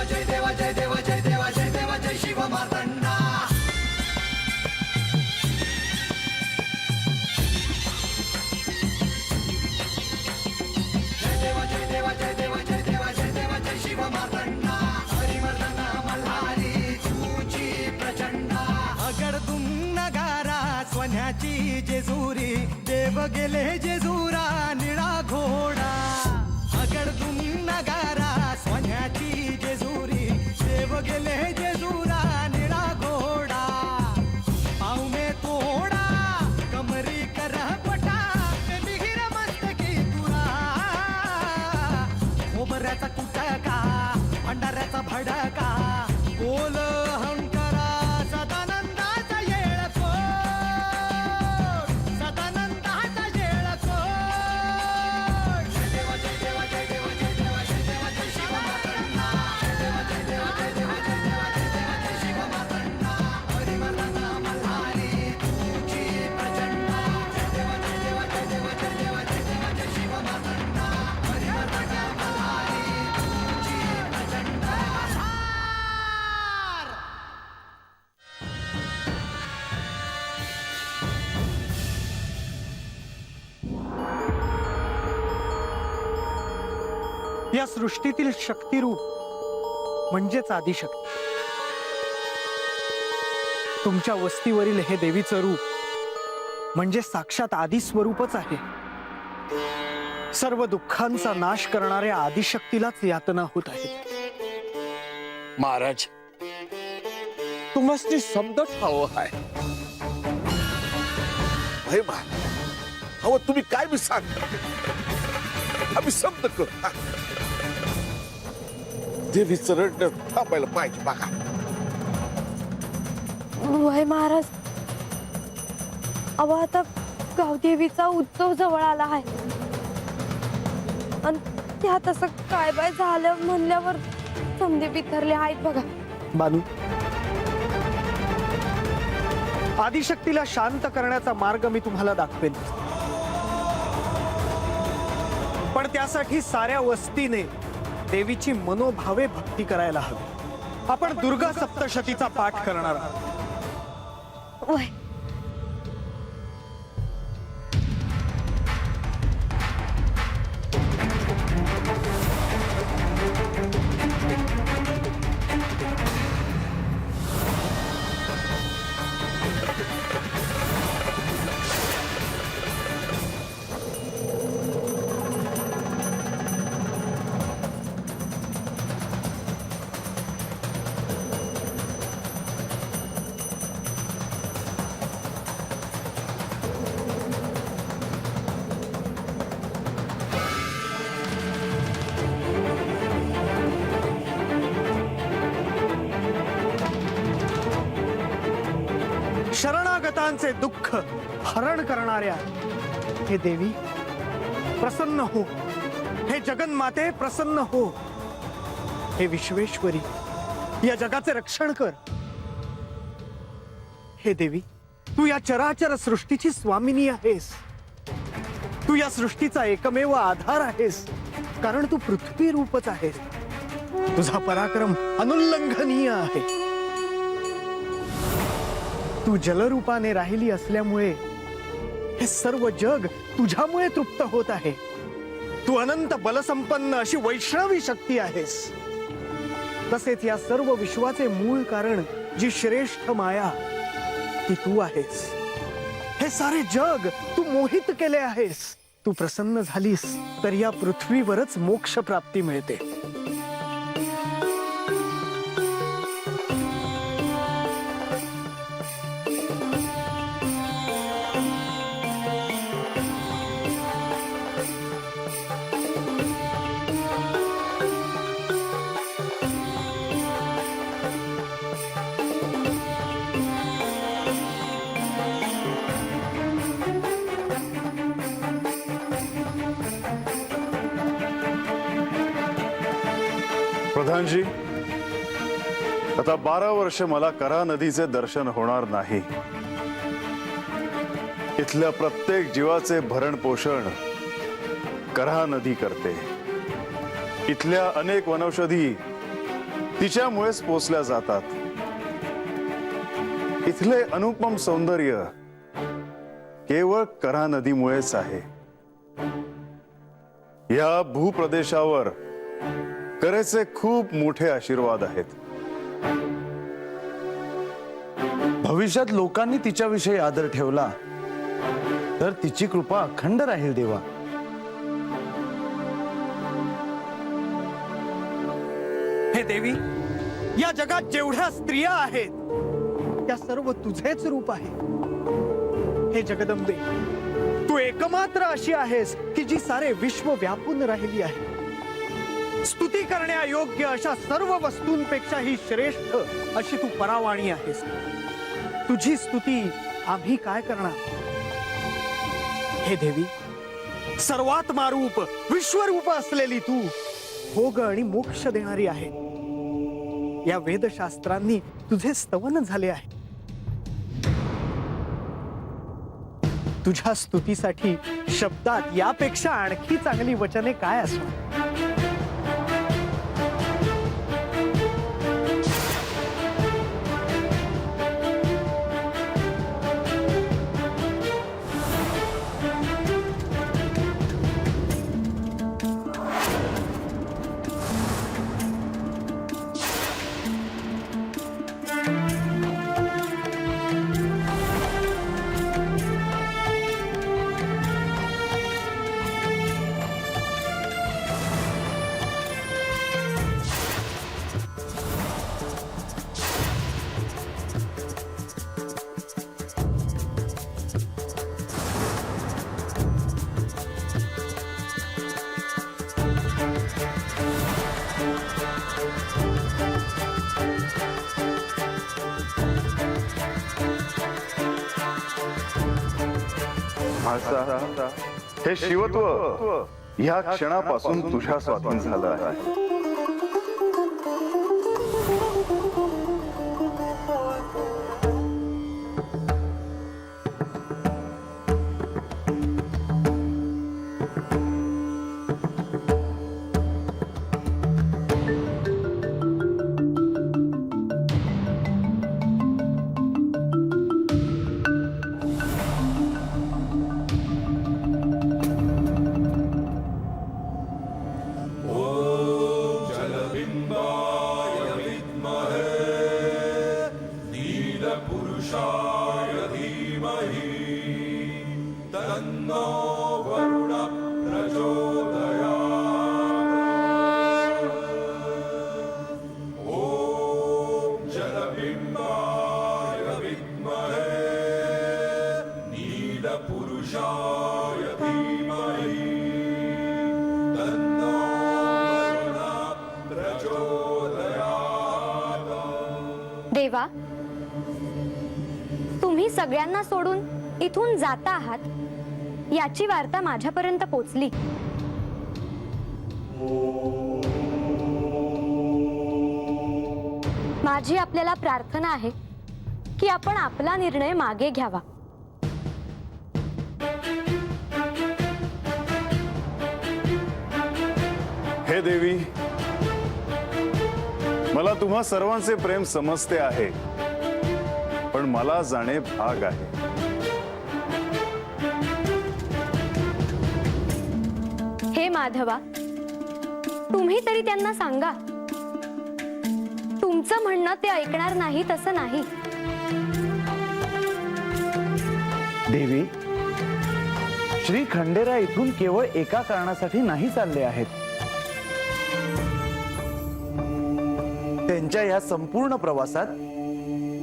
जय देवा जय देवा जय देवा जय देवा जय शिव मार्तंडा जय देवा जय देवा जय देवा जय देवा जय देवा जय शिव मार्तंडा हरिमर्दना मल्हारी तुझी प्रचंडा अगडदुम नगारा सोन्याची जेजुरी देव गेले जेजुरा निळा घोडा अगडदुम नगारा सोन्याची जेजुरी देव गेले जेजुरा निळा घोडा पाऊ में तोडा कमरी कर पटा बिहिर मस्तकी तुरा खोबऱ्याचा कुटका भंडाऱ्याचा भडका बोल अहंकारा सदानंदाचा येळकोट सदानंदाचा येळकोट जय देवा जय देवा जय देवा जय देवा जय देवा जय शिव मार्तंडा जय देवा जय देवा जय देवा जय देवा जय देवा जय शिव मार्तंडा हरिमर्दना मल्हारी तुझी प्रचंडा जय देवा जय देवा जय देवा जय देवा जय देवा जय शिव मार्तंडा हरिमर्दना मल्हारी तुझी प्रचंडा या सृष्टीतील शक्तिरूप म्हणजेच आदिशक्ती तुमच्या वस्तीवरील हे देवीचं रूप म्हणजे साक्षात आदि स्वरूपच आहे सर्व दुःखांचा नाश करणाऱ्या आदिशक्तीलाच यातना होत आहेत महाराज तुम्हाला समजत हवं आहे हवं तुम्ही काय बी सांगता आम्ही समज करू देवीचं रडणं थांबायला पाहिजे बघा वय महाराज अहो आता गावदेवीचा उत्सव जवळ आला आहे आणि त्यात असं काय बाय झालं म्हणल्यावर समजे बिथरले आहेत बघा बानू आदिशक्तीला शांत करण्याचा मार्ग मी तुम्हाला दाखवेन पण त्यासाठी साऱ्या वस्तीने देवीची मनोभावे भक्ती करायला हवी आपण दुर्गा सप्तशतीचा पाठ करणार आहोत वय शरणागतांचे दुःख हरण करणाऱ्या हे देवी प्रसन्न हो हे जगन्माते प्रसन्न हो हे विश्वेश्वरी या जगाचे रक्षण कर हे देवी तू या चराचर सृष्टीची स्वामिनी आहेस तू या सृष्टीचा एकमेव आधार आहेस कारण तू पृथ्वी रूपच आहेस तुझा पराक्रम अनुल्लंघनीय आहे तू जलरूपाने राहिली असल्यामुळे हे सर्व जग तुझ्यामुळे तृप्त होत आहे तू अनंत बलसंपन्न अशी वैष्णवी शक्ती आहेस तसेच या सर्व विश्वाचे मूळ कारण जी श्रेष्ठ माया ती तू आहेस हे सारे जग तू मोहित केले आहेस तू प्रसन्न झालीस तर या पृथ्वीवरच मोक्ष प्राप्ती मिळते प्रधानजी आता 12 वर्ष मला करा नदीचे दर्शन होणार नाही। इथल्या प्रत्येक जीवाचे भरण पोषण करा नदी करते। इथल्या अनेक वनौषधी तिच्यामुळेच पोचल्या जातात. इथले अनुपम सौंदर्य केवळ करा नदीमुळेच आहे. या भूप्रदेशावर करेचे खूप मोठे आशीर्वाद आहेत. भविष्यात लोकांनी तिच्याविषयी आदर ठेवला तर तिची कृपा अखंड राहील देवा. हे देवी, या जगात जेवढ्या स्त्रिया आहेत त्या सर्व तुझेच रूप आहे. हे जगदंबे, तू एकमात्र अशी आहेस की जी सारे विश्व व्यापून राहिली आहे. स्तुती करण्यायोग्य अशा सर्व वस्तूंपेक्षाही श्रेष्ठ अशी तू परावाणी आहेस. तुझी स्तुती आम्ही काय करणार. हे देवी, सर्वात्मारूप विश्वरूप असलेली तू भोग आणि मोक्ष देणारी आहे. या वेदशास्त्रांनी तुझे स्तवन झाले आहे. तुझ्या स्तुतीसाठी शब्दात यापेक्षा आणखी चांगली वचने काय असणार. म्हाळसा, हे शिवत्व ह्या क्षणापासून तुझ्या स्वाधीन झालं आहे. देवा, तुम्ही सगळ्यांना सोडून इथून जाता आहात याची वार्ता माझ्यापर्यंत पोचली. माझी आपल्याला प्रार्थना आहे की आपण आपला निर्णय मागे घ्यावा. हे देवी, मला तुम्हा सर्वांचे प्रेम समजते आहे, पण मला जाणे भाग आहे. हे माधवा, तुम्ही तरी त्यांना सांगा. तुमचं म्हणणं ते ऐकणार नाही तसं नाही. देवी, श्री खंडेराय इथून केवळ एका कारणासाठी नाही चालले आहेत. त्यांच्या या संपूर्ण प्रवासात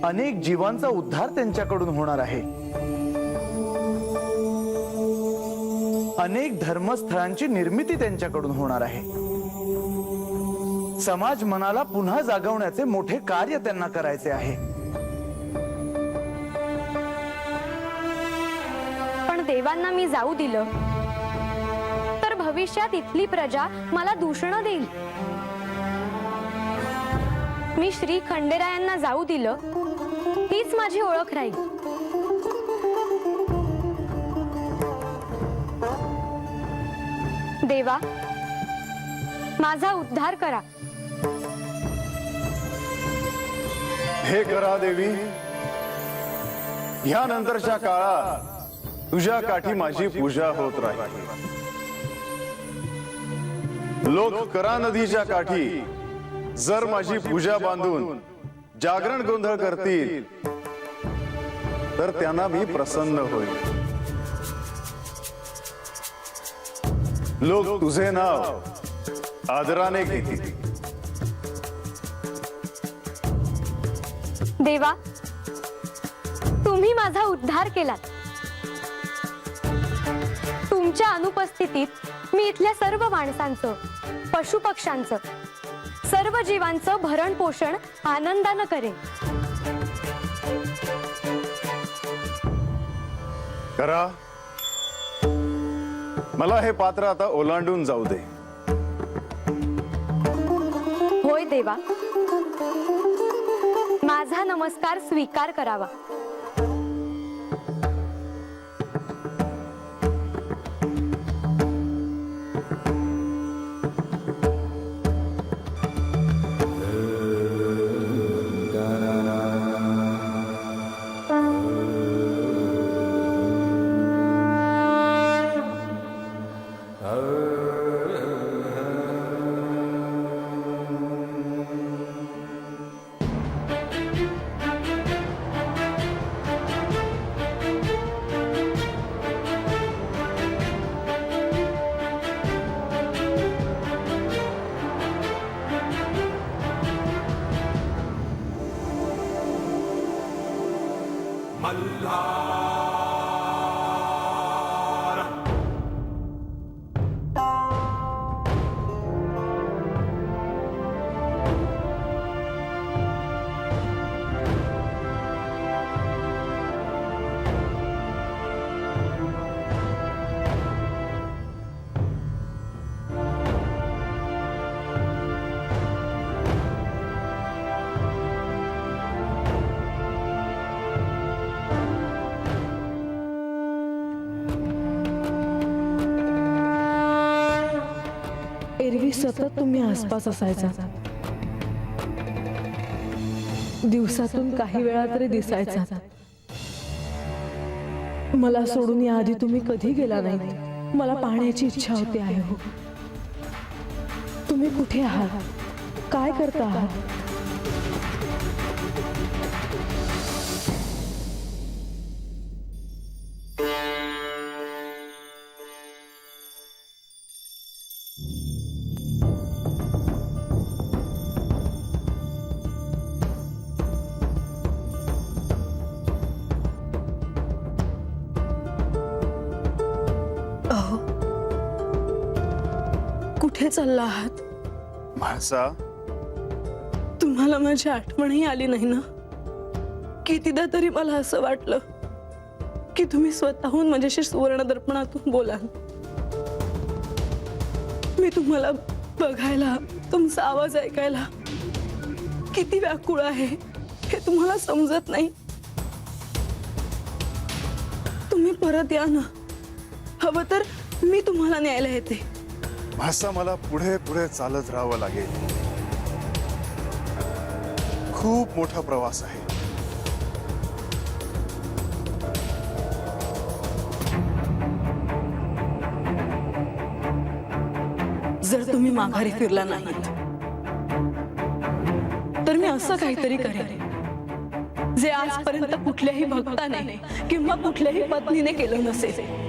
अनेक जीवांचा उद्धार त्यांच्याकडून होणार आहे. अनेक धर्मस्थळांची निर्मिती त्यांच्याकडून होणार आहे. समाज मनाला पुन्हा जागवण्याचे मोठे कार्य त्यांना करायचे आहे. पण देवांना मी जाऊ दिलं तर भविष्यात इथली प्रजा मला दूषण देईल. मी श्री खंडेरायांना जाऊ दिलं हीच माझी ओळख राहील. देवा, माझा उद्धार करा. हे करा देवी, ह्यानंतरच्या काळात तुझ्या काठी माझी पूजा होत राहील. लोक करा नदीच्या काठी जर माझी पूजा बांधून जागरण गोंधळ करतील तर त्यांना मी प्रसन्न होईल. लोक तुझे नाव आदराने घेतील. देवा, तुम्ही माझा उद्धार केलात. तुमच्या अनुपस्थितीत मी इथल्या सर्व माणसांचं, पशुपक्ष्यांचं, सर्व जीवांचं भरण पोषण आनंदानं करेन. करा, मला हे पात्र आता ओलांडून जाऊ दे. होय देवा, माझा नमस्कार स्वीकार करावा. एरवी सतत तुम्ही आसपास असायचा. दिवसातून काही वेळा तरी दिसायचा. मला सोडून याआधी तुम्ही कधी गेला नाही. मला पाहण्याची इच्छा होती आहे हो. तुम्ही कुठे आहात? काय करता आहात? कुठे चालला आहात? म्हाळसा, तुम्हाला माझी आठवणही आली नाही ना? कितीदा तरी मला असं वाटलं की तुम्ही स्वतःहून माझ्याशी सुवर्ण दर्पणातून बोलाल. मी तुम्हाला बघायला, तुमचा आवाज ऐकायला किती व्याकुळ आहे हे तुम्हाला समजत नाही. तुम्ही परत या ना. हवं तर मी तुम्हाला न्यायला येते. म्हाळसा, मला पुढे पुढे चालत राहावं लागेल. खूप मोठा प्रवास आहे. जर तुम्ही माघारी फिरला नाहीत तर मी असं काहीतरी करेन जे आजपर्यंत कुठल्याही भक्ताने किंवा कुठल्याही पत्नीने केलं नसेल.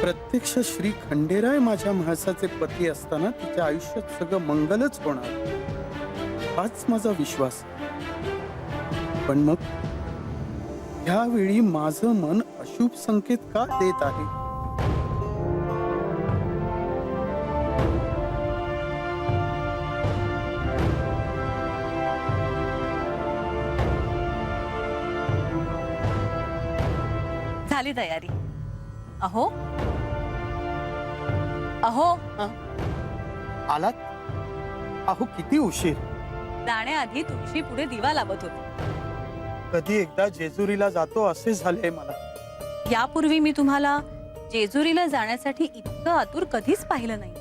प्रत्यक्ष श्री खंडेराय माझ्या म्हाळसाचे पती असताना तिच्या आयुष्यात सगळं मंगलच होणार हाच माझा विश्वास. पण मग ह्यावेळी माझं मन अशुभ संकेत का देत आहे? झाली तयारी. अहो अहो आलात? अहो किती उशीर. जाण्याआधी तुळशी पुढे दिवा लावत होते. कधी एकदा जेजुरीला जातो असे झाले मला. यापूर्वी मी तुम्हाला जेजुरीला जाण्यासाठी इतकं आतुर कधीच पाहिलं नाही.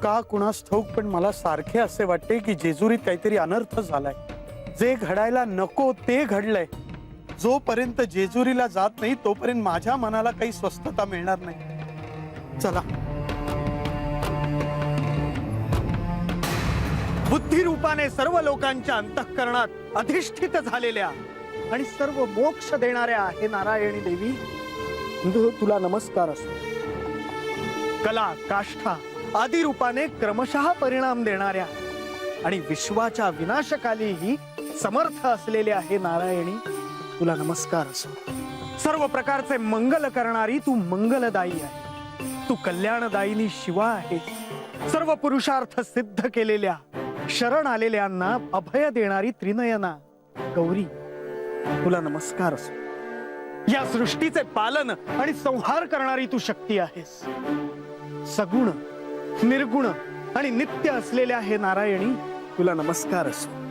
का कुणास ठाऊक, पण मला सारखे असे वाटते की जेजुरीत काहीतरी अनर्थ झालाय. जे घडायला नको ते घडलंय. जोपर्यंत जेजुरीला जात नाही तोपर्यंत माझ्या मनाला काही स्वस्थता मिळणार नाही. चला. बुद्धिरूपाने सर्व लोकांच्या अंतःकरणात अधिष्ठित झालेल्या आणि सर्व मोक्ष देणाऱ्या आहे नारायणी देवी, तुला नमस्कार असो. कला काष्ठा आदी रूपाने क्रमशः परिणाम देणाऱ्या आणि विश्वाच्या विनाशकालीही समर्थ असलेले आहे नारायणी, तुला नमस्कार असो. सर्व प्रकारचे मंगल करणारी तू मंगलदायी आहे. तू कल्याणदायिनी शिवा आहे. सर्व पुरुषार्थ सिद्ध केलेल्या शरण आलेल्यांना अभय देणारी त्रिनयना गौरी, तुला नमस्कार असो. या सृष्टीचे पालन आणि संहार करणारी तू शक्ती आहेस. सगुण निर्गुण आणि नित्य असलेल्या हे नारायणी, तुला नमस्कार असो.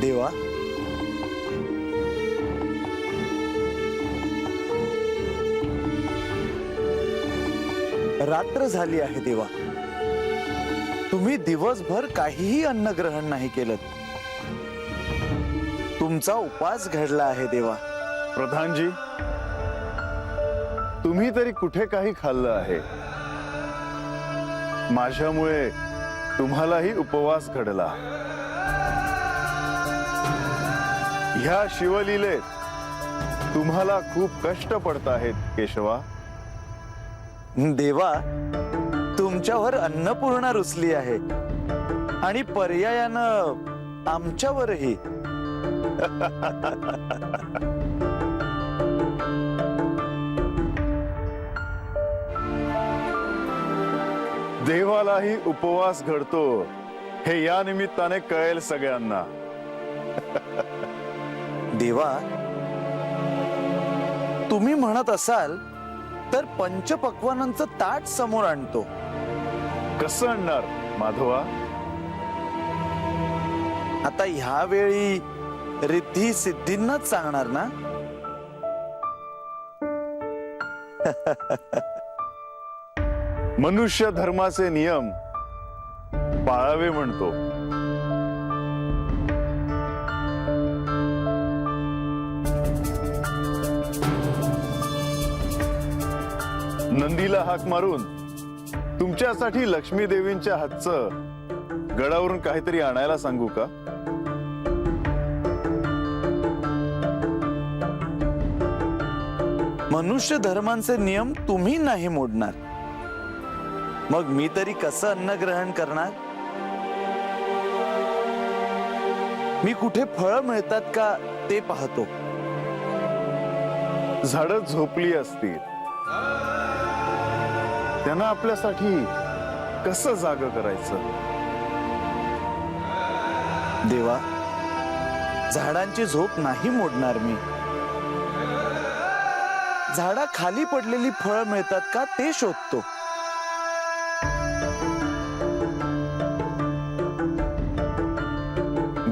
देवा, रात्र झाली आहे देवा. तुम्ही दिवसभर काहीही अन्न ग्रहण नाही केलं. तुमचा उपास घडला आहे देवा. प्रधानजी, तुम्ही तरी कुठे काही खाल्लं आहे? माझ्यामुळे तुम्हालाही उपवास घडला. ह्या शिवलीलेत तुम्हाला खूप कष्ट पडत आहेत केशवा. देवा, तुमच्यावर अन्नपूर्णा रुसली आहे आणि पर्यायानं आमच्यावरही. देवालाही उपवास घडतो हे या निमित्ताने कळेल सगळ्यांना. देवा, तुम्ही म्हणत असाल तर पंचपक्वानांचं ताट समोर आणतो. कसं आणणार माधवा? आता ह्या वेळी रिद्धी सिद्धींनाच सांगणार ना? मनुष्य धर्माचे नियम पाळावे म्हणतो. नंदीला हाक मारून तुमच्यासाठी लक्ष्मी देवींच्या हातचं गडावरून काहीतरी आणायला सांगू का? मनुष्य धर्मांचे नियम तुम्ही नाही मोडणार, मग मी तरी कसं अन्न ग्रहण करणार? मी कुठे फळं मिळतात का ते पाहतो. झाडं झोपली असतील, त्यांना आपल्यासाठी कसं जाग करायचं? देवा, झाडांची झोप नाही मोडणार मी. झाडा खाली पडलेली फळं मिळतात का ते शोधतो.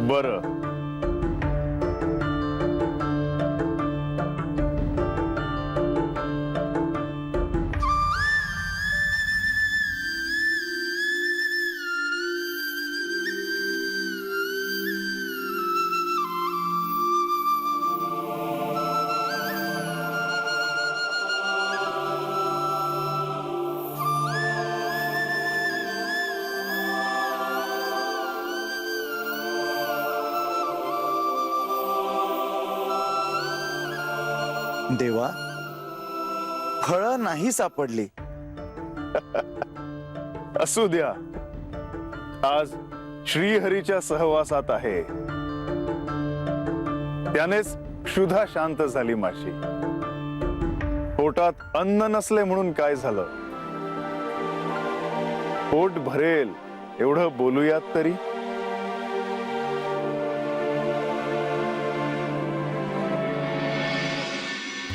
बरं, देवा, फळं नाही सापडली. असू द्या. आज श्रीहरीच्या सहवासात आहे, त्यानेच क्षुधा शांत झाली माझी. पोटात अन्न नसले म्हणून काय झालं? पोट भरेल एवढं बोलूयात तरी.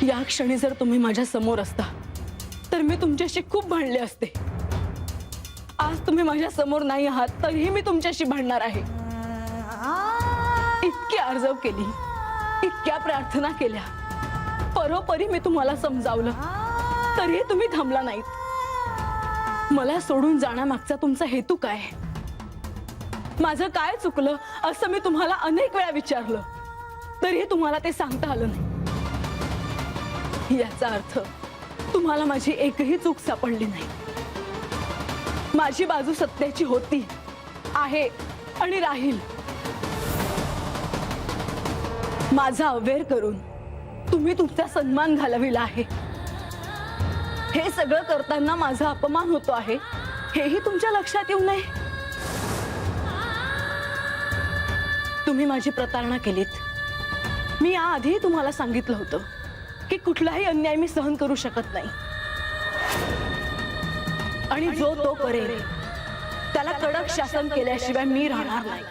या क्षणी जर तुम्ही माझ्या समोर असता तर मी तुमच्याशी खूप भांडले असते. आज तुम्ही माझ्या समोर नाही आहात तरीही मी तुमच्याशी भांडणार आहे. इतकी आर्जव केली, इतक्या प्रार्थना केल्या, परोपरी मी तुम्हाला समजावलं तरीही तुम्ही थांबला नाहीत. मला सोडून जाण्यामागचा तुमचा हेतू काय? माझं काय चुकलं असं मी तुम्हाला अनेक वेळा विचारलं तरीही तुम्हाला ते सांगता आलं नाही. याचा अर्थ तुम्हाला माझी एकही चूक सापडली नाही. माझी बाजू सत्याची होती, आहे आणि राहील. माझा अवेअर करून तुम्ही तुमचा सन्मान घालविला आहे. हे सगळं करताना माझा अपमान होतो आहे हेही तुमच्या लक्षात येऊ नये. तुम्ही माझी प्रतारणा केलीत. मी याआधी तुम्हाला सांगितलं होतं की कुठलाही अन्याय मी सहन करू शकत नाही आणि जो तो करेल त्याला कडक शासन केल्याशिवाय मी राहणार नाही.